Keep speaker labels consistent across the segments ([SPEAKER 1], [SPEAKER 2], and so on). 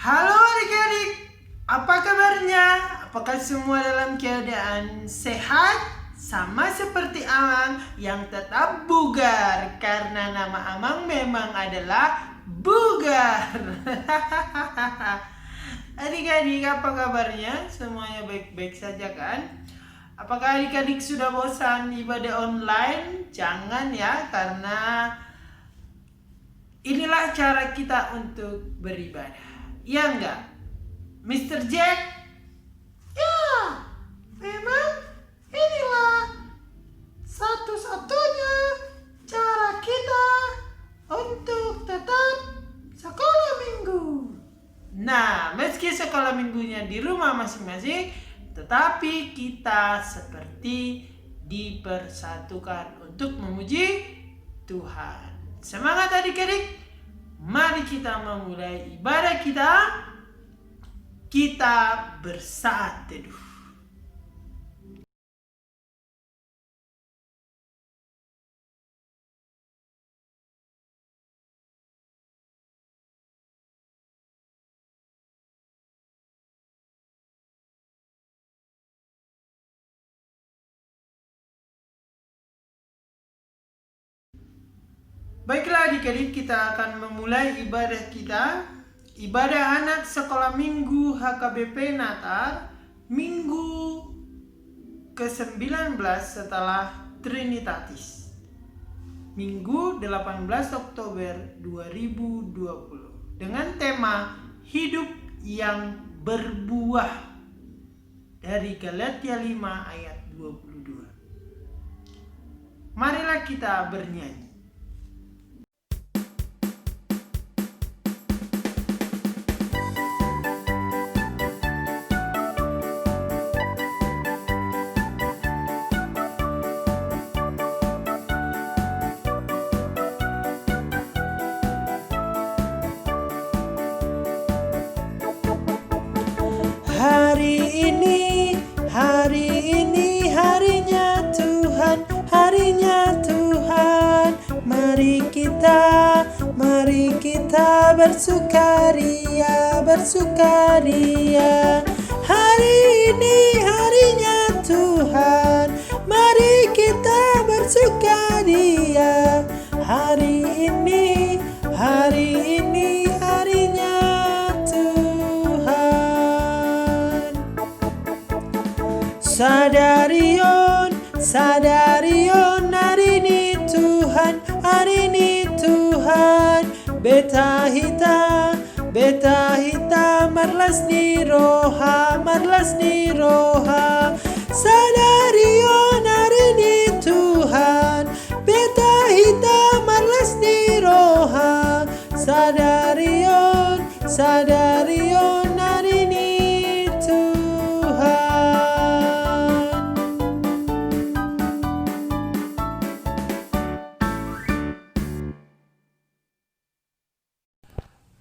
[SPEAKER 1] Halo adik-adik, apa kabarnya? Apakah semua dalam keadaan sehat? Sama seperti Amang yang tetap bugar, karena nama Amang memang adalah Bugar. Adik-adik, apa kabarnya? Semuanya baik-baik saja kan? Apakah adik-adik sudah bosan ibadah online? Jangan ya, karena inilah cara kita untuk beribadah. Iya enggak? Mr. Jack?
[SPEAKER 2] Ya, memang inilah satu-satunya cara kita untuk tetap sekolah minggu.
[SPEAKER 1] Nah, meski sekolah minggunya di rumah masing-masing, tetapi kita seperti dipersatukan untuk memuji Tuhan. Semangat adik-adik! Mari kita memulai ibadah kita. Kita bersaat teduh. Baiklah adik-adik, kita akan memulai ibadah kita. Ibadah anak sekolah minggu HKBP Natal, minggu ke-19 setelah Trinitatis. Minggu 18 Oktober 2020. Dengan tema hidup yang berbuah. Dari Galatia 5 ayat 22. Marilah kita bernyanyi.
[SPEAKER 2] Hari ini harinya Tuhan. Mari kita bersukaria. Hari ini harinya Tuhan. Mari kita bersukaria. Hari ini harinya Tuhan. Sadarion, hari ini Tuhan. Beta hita, marlas ni roha. Sadarion, hari ini Tuhan. Beta hita, marlas ni roha. Sadarion, hari ini Tuhan.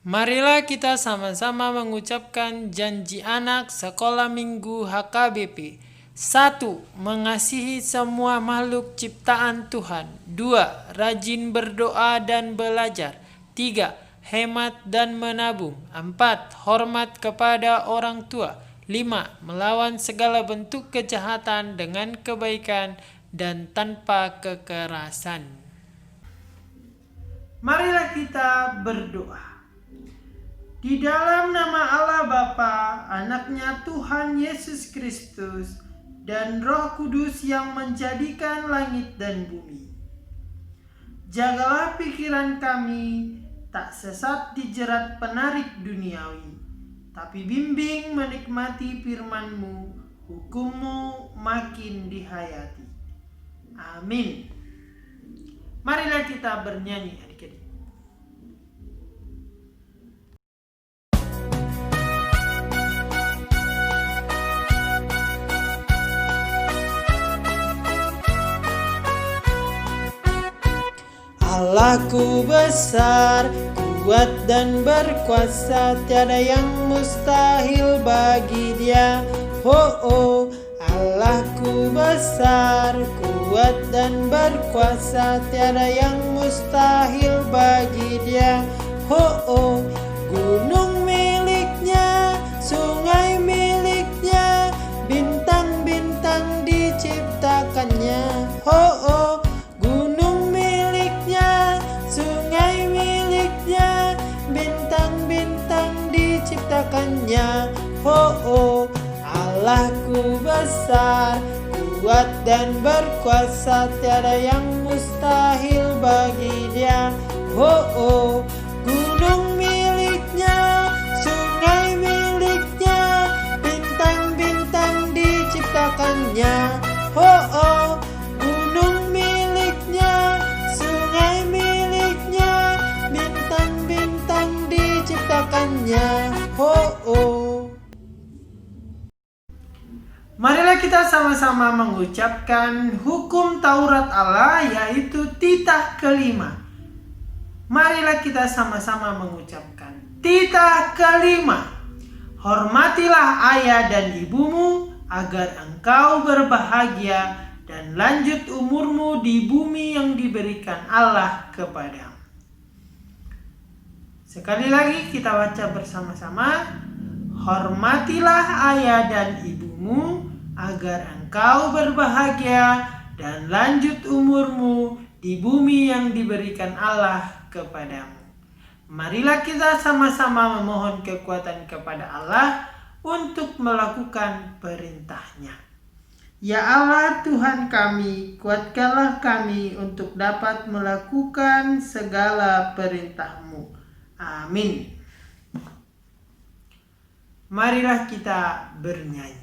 [SPEAKER 1] Marilah kita sama-sama mengucapkan janji anak sekolah minggu HKBP. 1. Mengasihi semua makhluk ciptaan Tuhan. 2. Rajin berdoa dan belajar. 3. Hemat dan menabung. 4. Hormat kepada orang tua. 5. Melawan segala bentuk kejahatan dengan kebaikan dan tanpa kekerasan. Marilah kita berdoa. Di dalam nama Allah Bapa, Anaknya Tuhan Yesus Kristus, dan Roh Kudus yang menjadikan langit dan bumi. Jagalah pikiran kami, tak sesat dijerat penarik duniawi, tapi bimbing menikmati firman-Mu, hukum-Mu makin dihayati. Amin. Marilah kita bernyanyi adik-adik.
[SPEAKER 2] Allahku besar, kuat dan berkuasa, tiada yang mustahil bagi Dia. Oh, Allahku besar, kuat dan berkuasa, tiada yang mustahil bagi Dia. Oh, gunung milik diciptakannya. Oh, Allahku besar, kuat dan berkuasa, tiada yang mustahil bagi Dia. Oh, gunung miliknya, sungai miliknya, bintang-bintang diciptakannya. Oh, gunung miliknya, sungai miliknya, bintang-bintang diciptakannya. Oh.
[SPEAKER 1] Marilah kita sama-sama mengucapkan hukum Taurat Allah, yaitu titah kelima. Marilah kita sama-sama mengucapkan titah kelima. Hormatilah ayah dan ibumu agar engkau berbahagia dan lanjut umurmu di bumi yang diberikan Allah kepadamu. Sekali lagi kita baca bersama-sama. Hormatilah ayah dan ibumu agar engkau berbahagia dan lanjut umurmu di bumi yang diberikan Allah kepadamu. Marilah kita sama-sama memohon kekuatan kepada Allah untuk melakukan perintah-Nya. Ya Allah Tuhan kami, kuatkanlah kami untuk dapat melakukan segala perintah-Mu. Amin. Marilah kita bernyanyi.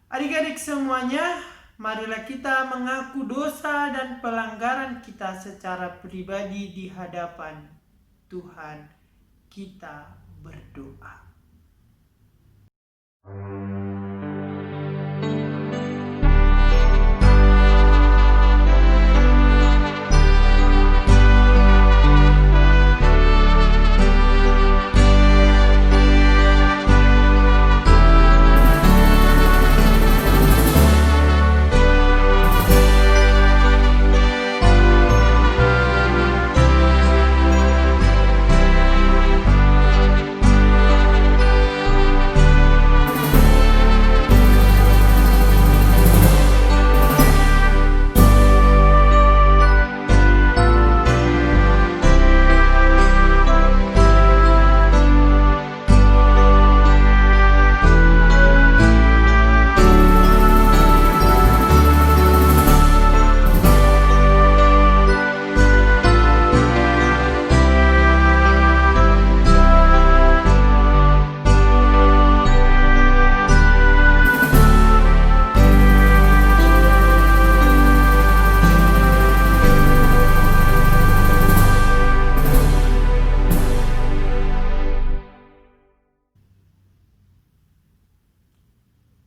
[SPEAKER 1] Adik-adik semuanya, marilah kita mengaku dosa dan pelanggaran kita secara pribadi di hadapan Tuhan. Kita berdoa.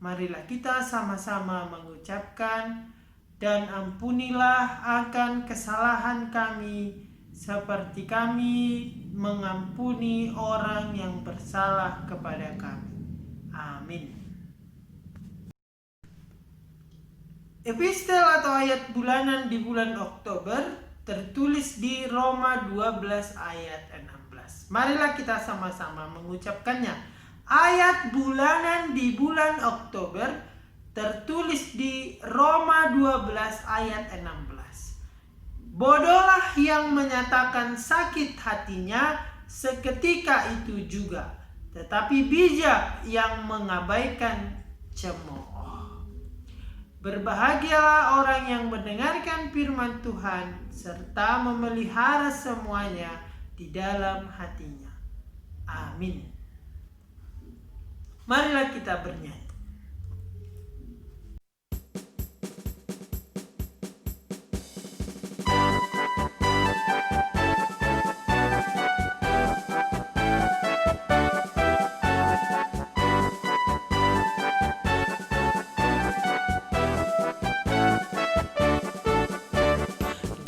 [SPEAKER 1] Marilah kita sama-sama mengucapkan, dan ampunilah akan kesalahan kami, seperti kami mengampuni orang yang bersalah kepada kami. Amin. Epistel atau ayat bulanan di bulan Oktober tertulis di Roma 12 ayat 16. Marilah kita sama-sama mengucapkannya. Ayat bulanan di bulan Oktober tertulis di Roma 12 ayat 16. Bodohlah yang menyatakan sakit hatinya seketika itu juga, tetapi bijak yang mengabaikan cemooh. Berbahagialah orang yang mendengarkan firman Tuhan serta memelihara semuanya di dalam hatinya. Amin. Marilah kita bernyanyi.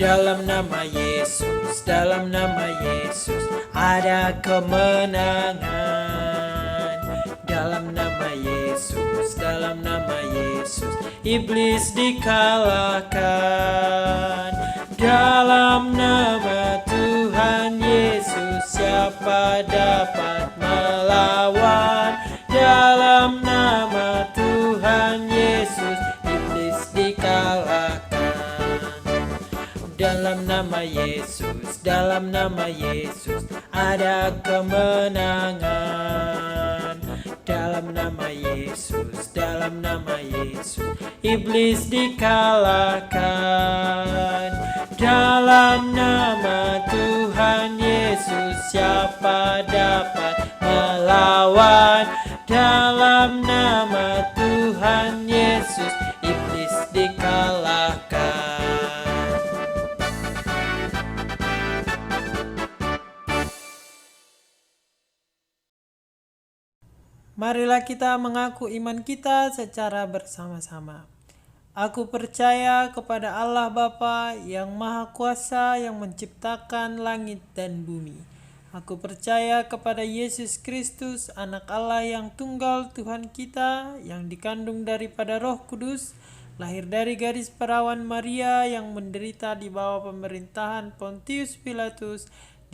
[SPEAKER 1] Dalam nama Yesus, dalam nama Yesus, ada kemenangan. Dalam nama Yesus, dalam nama Yesus, iblis dikalahkan. Dalam nama Tuhan Yesus, siapa dapat melawan? Dalam nama Tuhan Yesus, iblis dikalahkan. Dalam nama Yesus, dalam nama Yesus, ada kemenangan. Dalam nama Yesus, dalam nama Yesus, iblis dikalahkan. Dalam nama Tuhan Yesus, siapa dapat melawan? Dalam nama Tuhan Yesus, iblis dikalahkan. Marilah kita mengaku iman kita secara bersama-sama. Aku percaya kepada Allah Bapa yang Maha Kuasa yang menciptakan langit dan bumi. Aku percaya kepada Yesus Kristus, Anak Allah yang tunggal Tuhan kita, yang dikandung daripada Roh Kudus, lahir dari gadis perawan Maria, yang menderita di bawah pemerintahan Pontius Pilatus,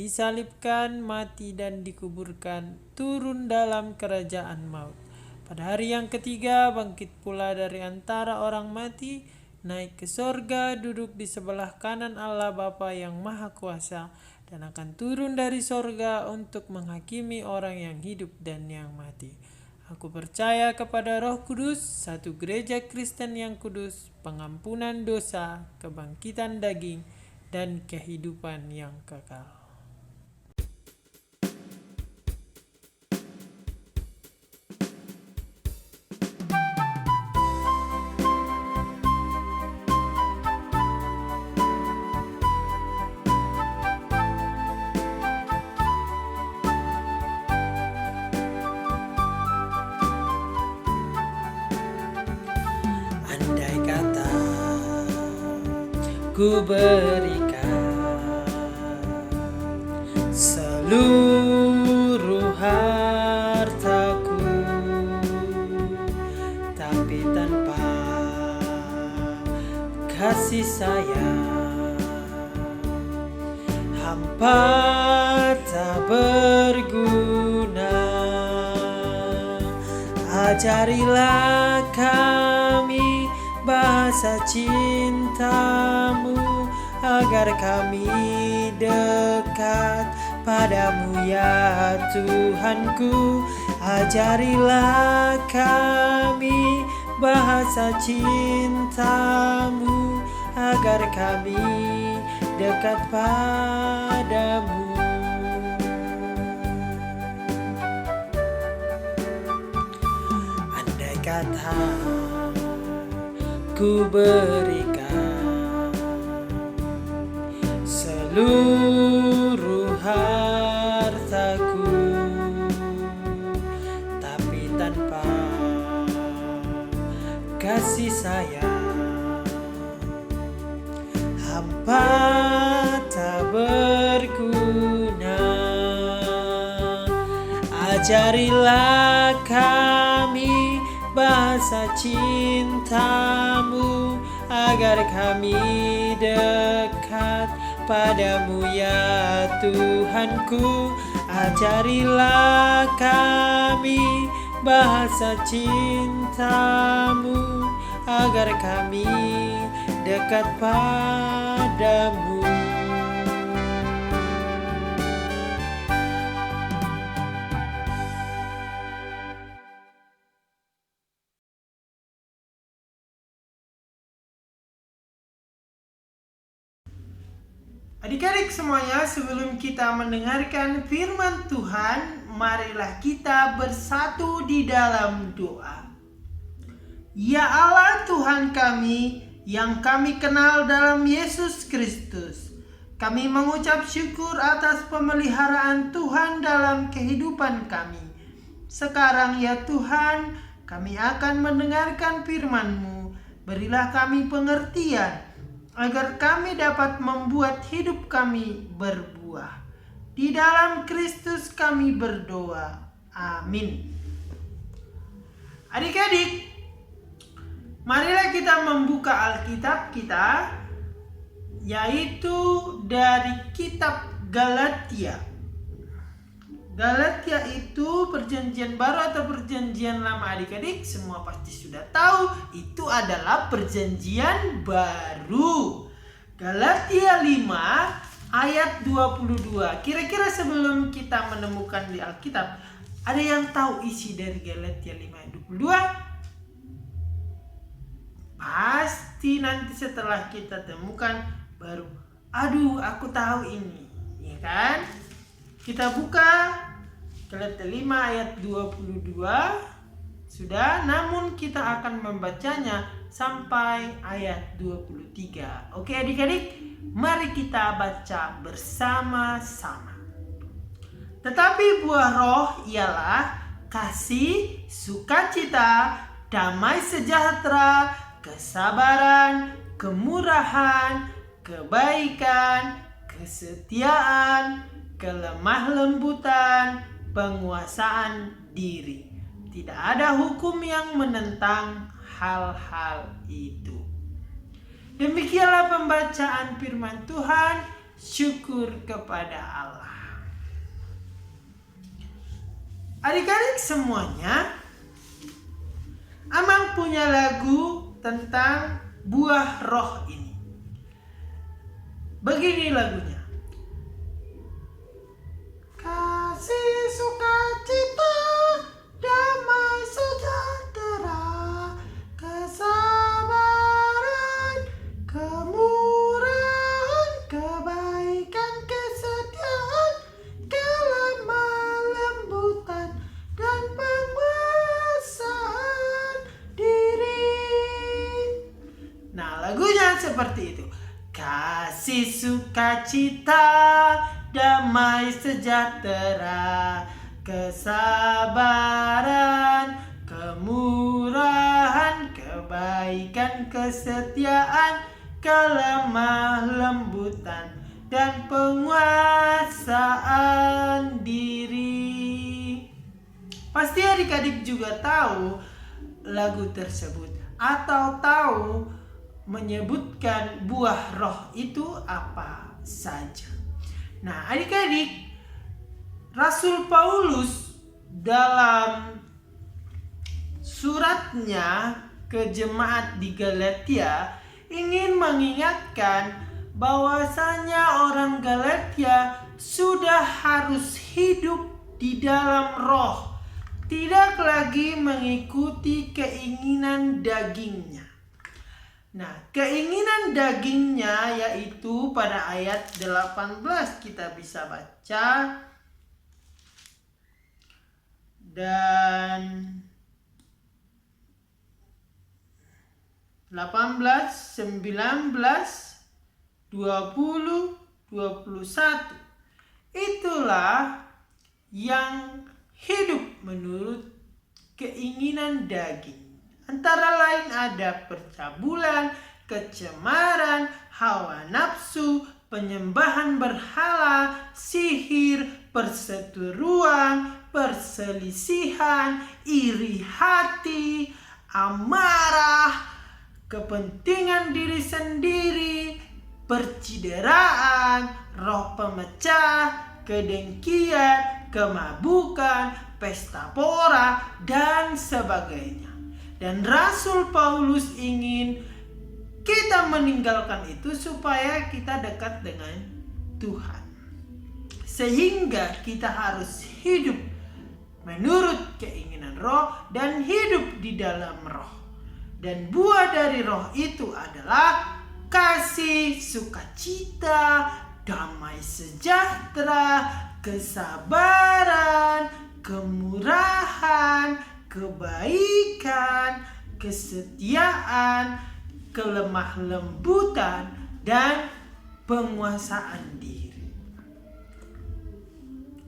[SPEAKER 1] disalibkan, mati dan dikuburkan, turun dalam kerajaan maut. Pada hari yang ketiga bangkit pula dari antara orang mati, naik ke sorga, duduk di sebelah kanan Allah Bapa yang Maha Kuasa, dan akan turun dari sorga untuk menghakimi orang yang hidup dan yang mati. Aku percaya kepada Roh Kudus, satu gereja Kristen yang kudus, pengampunan dosa, kebangkitan daging, dan kehidupan yang kekal. Andai kata ku berikan seluruh hartaku, tapi tanpa kasih sayang, hampa tak berguna. Ajarilah kami bahasa cintamu, agar kami dekat padamu ya Tuhanku. Ajarilah kami bahasa cintamu, agar kami dekat padamu. Andai kata ku berikan seluruh hartaku, tapi tanpa kasih sayang, hampa tak berguna. Ajarilah kami bahasa cintamu, agar kami dekat padamu ya Tuhanku. Ajarilah kami bahasa cintamu, agar kami dekat padamu.
[SPEAKER 2] Adik-adik semuanya, sebelum kita mendengarkan firman Tuhan, marilah kita bersatu di dalam doa. Ya Allah Tuhan kami, yang kami kenal dalam Yesus Kristus, kami mengucap syukur atas pemeliharaan Tuhan dalam kehidupan kami. Sekarang ya Tuhan, kami akan mendengarkan firman-Mu. Berilah kami pengertian, agar kami dapat membuat hidup kami berbuah. Di dalam Kristus kami berdoa. Amin. Adik-adik, marilah kita membuka Alkitab kita, yaitu dari kitab Galatia. Galatia itu perjanjian baru atau perjanjian lama, adik-adik semua pasti sudah tahu itu adalah perjanjian baru. Galatia 5 ayat 22. Kira-kira sebelum kita menemukan di Alkitab, ada yang tahu isi dari Galatia 5 ayat 22? Pasti nanti setelah kita temukan baru, aduh aku tahu ini, ya kan? Kita buka Galatia 5 ayat 22. Sudah, namun kita akan membacanya sampai ayat 23. Oke adik-adik, mari kita baca bersama-sama. Tetapi buah roh ialah kasih, sukacita, damai sejahtera, kesabaran, kemurahan, kebaikan, kesetiaan, kelemah lembutan, penguasaan diri. Tidak ada hukum yang menentang hal-hal itu. Demikianlah pembacaan firman Tuhan. Syukur kepada Allah. Adik-adik semuanya, Amang punya lagu tentang buah roh ini. Begini lagunya. Kasih, sukacita, damai sejahtera, kesabaran, kemurahan, kebaikan, kesetiaan, kelemah lembutan, dan penguasaan diri. Nah, lagunya seperti itu. Kasih, sukacita, damai sejahtera, kesabaran, kemurahan, kebaikan, kesetiaan, kelemah lembutan, dan penguasaan diri. Pasti adik-adik juga tahu lagu tersebut, atau tahu menyebutkan buah roh itu apa saja. Nah adik-adik, Rasul Paulus dalam suratnya ke jemaat di Galatia ingin mengingatkan bahwasanya orang Galatia sudah harus hidup di dalam roh, tidak lagi mengikuti keinginan dagingnya. Nah, keinginan dagingnya yaitu pada ayat 18 kita bisa baca. Dan 18, 19, 20, 21. Itulah yang hidup menurut keinginan daging. Antara lain ada percabulan, kecemaran, hawa nafsu, penyembahan berhala, sihir, perseteruan, perselisihan, iri hati, amarah, kepentingan diri sendiri, percideraan, roh pemecah, kedengkian, kemabukan, pesta pora, dan sebagainya. Dan Rasul Paulus ingin kita meninggalkan itu supaya kita dekat dengan Tuhan. Sehingga kita harus hidup menurut keinginan roh dan hidup di dalam roh. Dan buah dari roh itu adalah kasih, sukacita, damai sejahtera, kesabaran, kemurahan, kebaikan, kesetiaan, kelemah lembutan, dan penguasaan diri.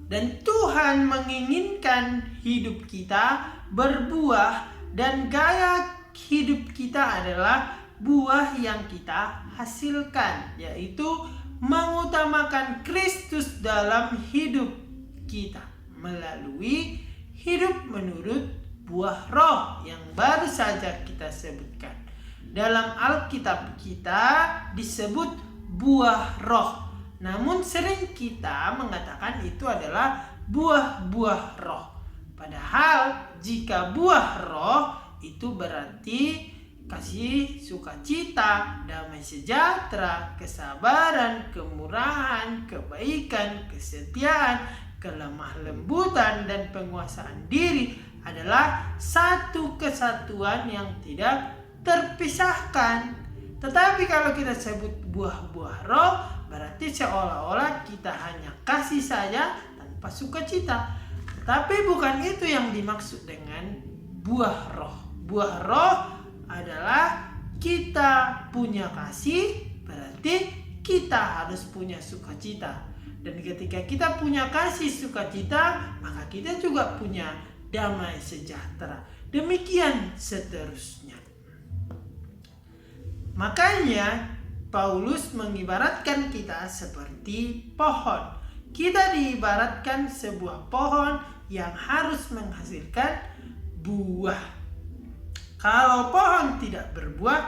[SPEAKER 2] Dan Tuhan menginginkan hidup kita berbuah, dan gaya hidup kita adalah buah yang kita hasilkan, yaitu mengutamakan Kristus dalam hidup kita melalui hidup menurut buah roh yang baru saja kita sebutkan. Dalam Alkitab kita disebut buah roh, namun sering kita mengatakan itu adalah buah-buah roh. Padahal jika buah roh itu berarti kasih, sukacita, damai sejahtera, kesabaran, kemurahan, kebaikan, kesetiaan, kelemah lembutan, dan penguasaan diri adalah satu kesatuan yang tidak terpisahkan. Tetapi kalau kita sebut buah-buah roh, berarti seolah-olah kita hanya kasih saja tanpa sukacita. Tapi bukan itu yang dimaksud dengan buah roh. Buah roh adalah kita punya kasih, berarti kita harus punya sukacita. Dan ketika kita punya kasih, sukacita, maka kita juga punya damai sejahtera. Demikian seterusnya. Makanya Paulus mengibaratkan kita seperti pohon. Kita diibaratkan sebuah pohon yang harus menghasilkan buah. Kalau pohon tidak berbuah,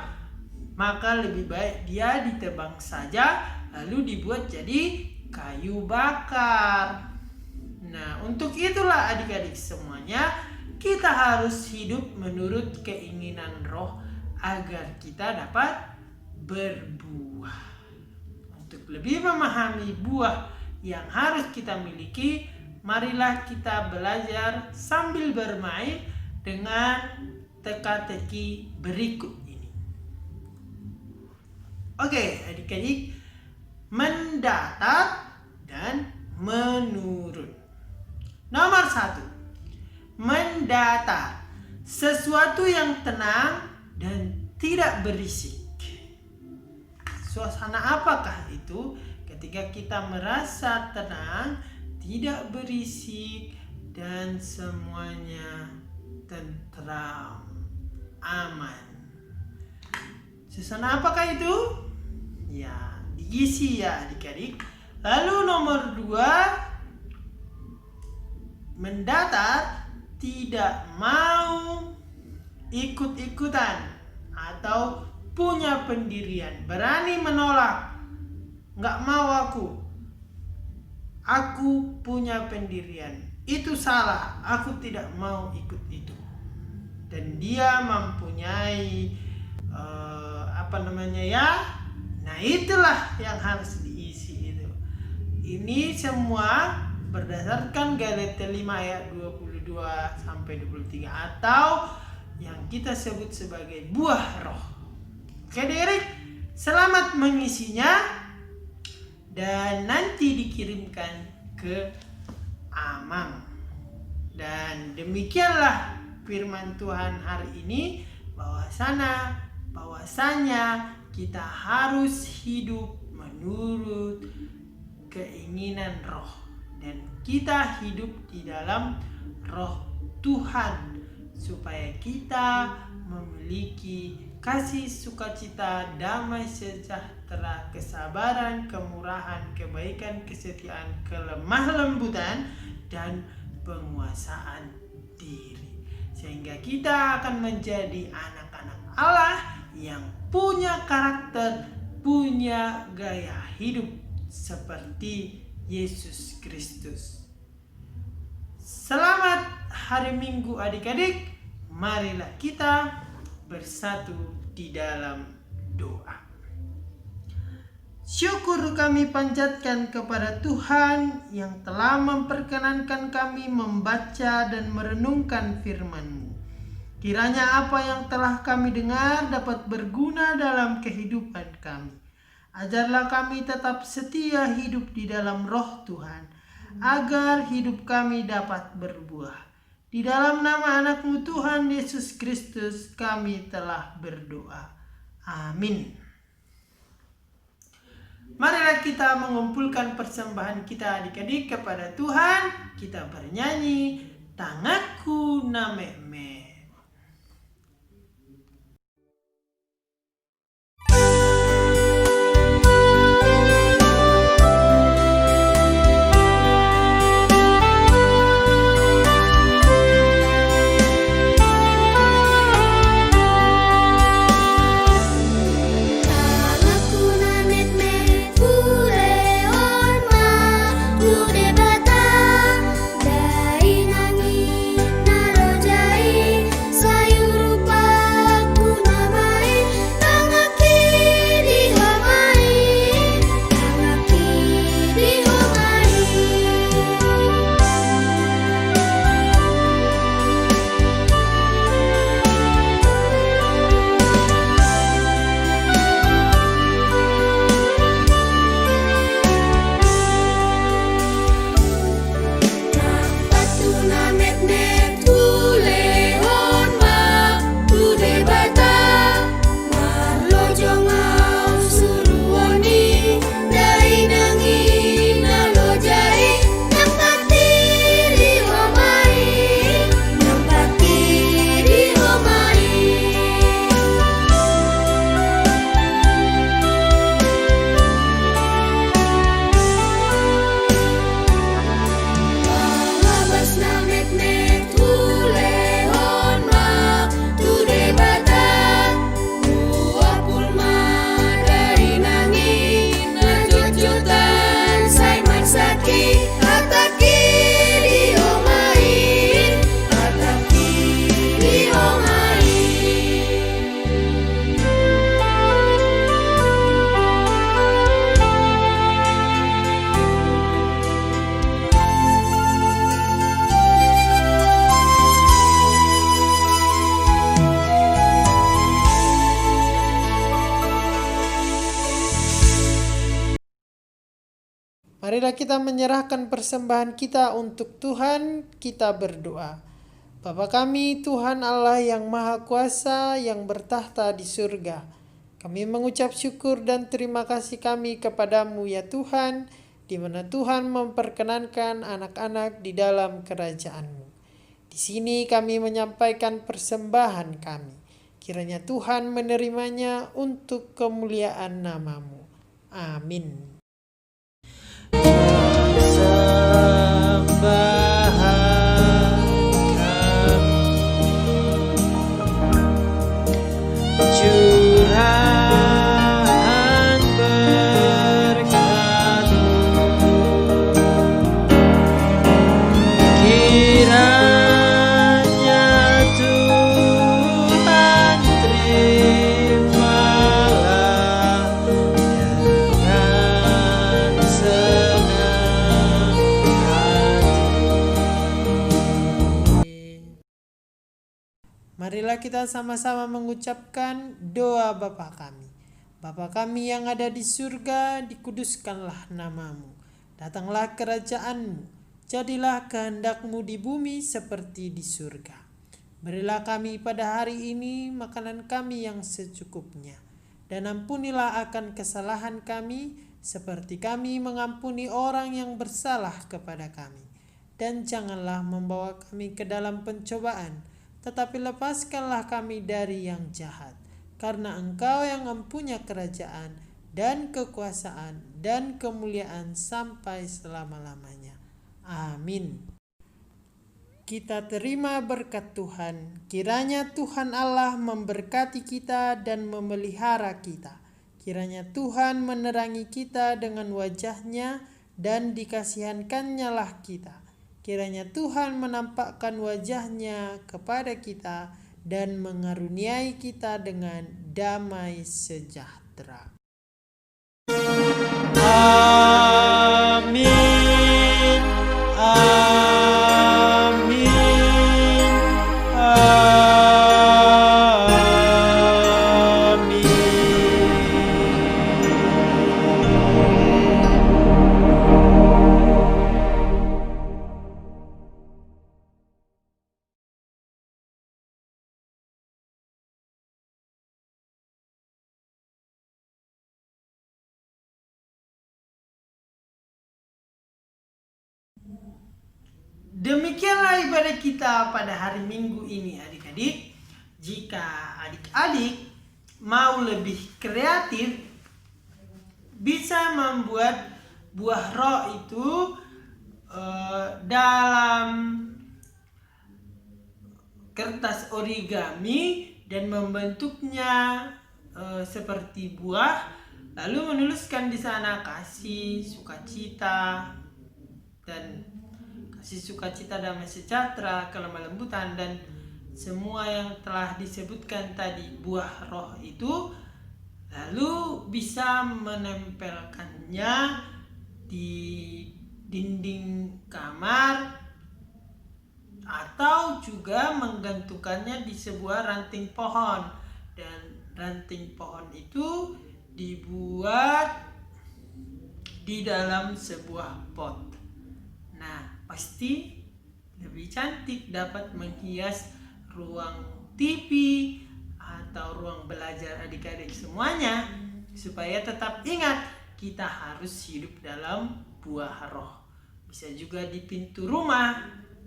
[SPEAKER 2] maka lebih baik dia ditebang saja lalu dibuat jadi kayu bakar. Nah, untuk itulah adik-adik semuanya, kita harus hidup menurut keinginan roh agar kita dapat berbuah. Untuk lebih memahami buah yang harus kita miliki, marilah kita belajar sambil bermain dengan teka-teki berikut ini. Oke, adik-adik, mendatar dan menurun. Nomor 1, mendatar, sesuatu yang tenang dan tidak berisik. Suasana apakah itu? Ketika kita merasa tenang, tidak berisik, dan semuanya tentram, aman. Suasana apakah itu? Ya, diisi ya adik-adik. Lalu nomor 2, mendatar, tidak mau ikut-ikutan atau punya pendirian, berani menolak. Nggak mau aku punya pendirian, itu salah, aku tidak mau ikut itu. Dan dia mempunyai nah itulah yang harus diisi itu. Ini semua berdasarkan Galatia 5 ayat 22 sampai 23 atau yang kita sebut sebagai buah roh. Oke, Derek, selamat mengisinya dan nanti dikirimkan ke Amang. Dan demikianlah firman Tuhan hari ini, bahwasanya kita harus hidup menurut keinginan roh, dan kita hidup di dalam roh Tuhan supaya kita memiliki kasih, sukacita, damai sejahtera, kesabaran, kemurahan, kebaikan, kesetiaan, kelemah lembutan, dan penguasaan diri. Sehingga kita akan menjadi anak-anak Allah yang punya karakter, punya gaya hidup seperti Yesus Kristus. Selamat hari Minggu adik-adik. Marilah kita bersatu di dalam doa. Syukur kami panjatkan kepada Tuhan yang telah memperkenankan kami membaca dan merenungkan firman-Mu. Kiranya apa yang telah kami dengar dapat berguna dalam kehidupan kami. Ajarlah kami tetap setia hidup di dalam roh Tuhan, agar hidup kami dapat berbuah. Di dalam nama anak-Mu Tuhan Yesus Kristus kami telah berdoa. Amin. Marilah kita mengumpulkan persembahan kita adik-adik kepada Tuhan. Kita bernyanyi, tanganku nameme. Marilah kita menyerahkan persembahan kita untuk Tuhan, kita berdoa. Bapa kami, Tuhan Allah yang Maha Kuasa, yang bertahta di surga. Kami mengucap syukur dan terima kasih kami kepadamu ya Tuhan, di mana Tuhan memperkenankan anak-anak di dalam kerajaan-Mu. Di sini kami menyampaikan persembahan kami. Kiranya Tuhan menerimanya untuk kemuliaan nama-Mu. Amin. Marilah kita sama-sama mengucapkan doa Bapa kami. Bapa kami yang ada di surga, dikuduskanlah nama-Mu. Datanglah kerajaan-Mu. Jadilah kehendak-Mu di bumi seperti di surga. Berilah kami pada hari ini makanan kami yang secukupnya. Dan ampunilah akan kesalahan kami, seperti kami mengampuni orang yang bersalah kepada kami. Dan janganlah membawa kami ke dalam pencobaan, tetapi lepaskanlah kami dari yang jahat. Karena Engkau yang mempunyai kerajaan dan kekuasaan dan kemuliaan sampai selama-lamanya. Amin.
[SPEAKER 1] kita terima berkat Tuhan. Kiranya Tuhan Allah memberkati kita dan memelihara kita. Kiranya Tuhan menerangi kita dengan wajah-Nya dan dikasihankan-Nya lah kita. Kiranya Tuhan menampakkan wajah-Nya kepada kita dan mengaruniai kita dengan damai sejahtera. Amin. Amin.
[SPEAKER 2] Demikianlah ibadah kita pada hari Minggu ini, adik-adik. Jika adik-adik mau lebih kreatif, bisa membuat buah roh itu dalam kertas origami dan membentuknya seperti buah, lalu menuliskan di sana kasih, sukacita, dan kasih sukacita, damai sejahtera, kelemah lembutan, dan semua yang telah disebutkan tadi buah roh itu, lalu bisa menempelkannya di dinding kamar atau juga menggantungkannya di sebuah ranting pohon, dan ranting pohon itu dibuat di dalam sebuah pot. Nah, pasti lebih cantik, dapat menghias ruang TV atau ruang belajar adik-adik semuanya, supaya tetap ingat kita harus hidup dalam buah roh. Bisa juga di pintu rumah,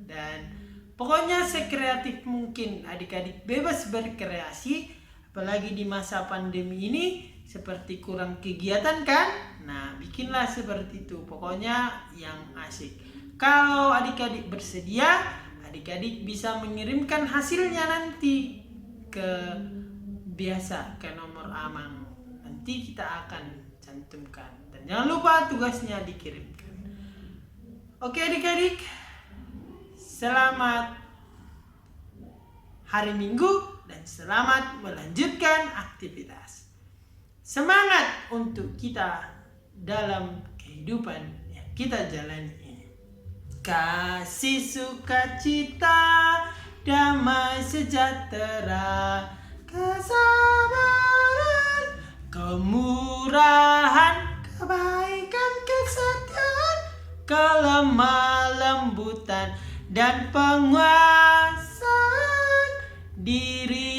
[SPEAKER 2] dan pokoknya sekreatif mungkin adik-adik bebas berkreasi, apalagi di masa pandemi ini seperti kurang kegiatan kan? Nah, bikinlah seperti itu, pokoknya yang asik. Kalau adik-adik bersedia, adik-adik bisa mengirimkan hasilnya nanti ke nomor Amang. Nanti kita akan cantumkan. Dan jangan lupa tugasnya dikirimkan. Oke adik-adik, selamat hari Minggu dan selamat melanjutkan aktivitas. Semangat untuk kita dalam kehidupan yang kita jalani ini. Kasih, sukacita, damai sejahtera, kesabaran, kemurahan, kebaikan, kesetiaan, kelemah lembutan, dan penguasaan diri